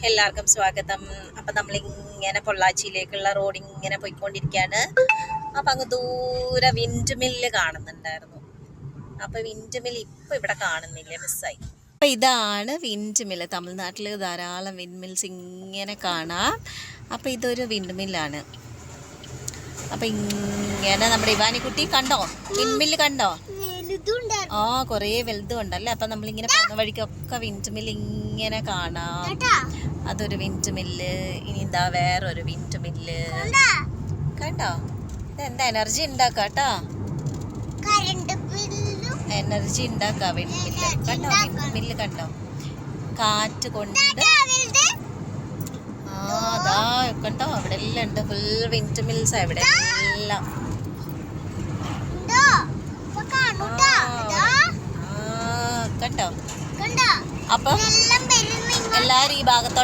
എല്ലാവർക്കും സ്വാഗതം. അപ്പം നമ്മളിങ്ങനെ പൊള്ളാച്ചിയിലേക്കുള്ള റോഡ് ഇങ്ങനെ പോയിക്കൊണ്ടിരിക്കുകയാണ്. അപ്പം അങ്ങ് ദൂരെ വിൻഡ് മില്ല് കാണുന്നുണ്ടായിരുന്നു. അപ്പം വിൻഡ് മില്ല് ഇപ്പം ഇവിടെ കാണുന്നില്ല, മിസ്സായി. അപ്പം ഇതാണ് വിൻഡ് മില്ല്. തമിഴ്നാട്ടിൽ ധാരാളം വിൻഡ് മിൽസ് ഇങ്ങനെ കാണാം. അപ്പം ഇതൊരു വിൻഡ് മില്ലാണ്. അപ്പം ഇങ്ങനെ നമ്മുടെ ഇവാനിക്കുട്ടി കണ്ടോ വിൻഡ് മില്ല് കണ്ടോ? ആ കുറേ വലുതും ഉണ്ടല്ലേ. അപ്പം നമ്മളിങ്ങനെ പോകുന്ന വഴിക്കൊക്കെ വിൻഡ് മില്ല് ഇങ്ങനെ കാണാം. അതൊരു വിൻഡ് മില്ല്. ഇനി എന്താ വേറൊരു വിൻഡ് മില്ല് കണ്ടോ? ഇതെന്താ എനർജി ഉണ്ടാക്കാം കേട്ടോ, എനർജി ഉണ്ടാക്കാം വിൻഡ് മില്ല്. കണ്ടോ വിൻഡ് മില്ല് കണ്ടോ? കാറ്റ് കൊണ്ട് അതാ കണ്ടോ, അവിടെ എല്ലാം ഉണ്ട്. ഫുൾ വിൻഡ് മിൽസ് ഇവിടെ എല്ലാം. കണ്ടോ? അപ്പം എല്ലാരും ഈ ഭാഗത്തോട്ട്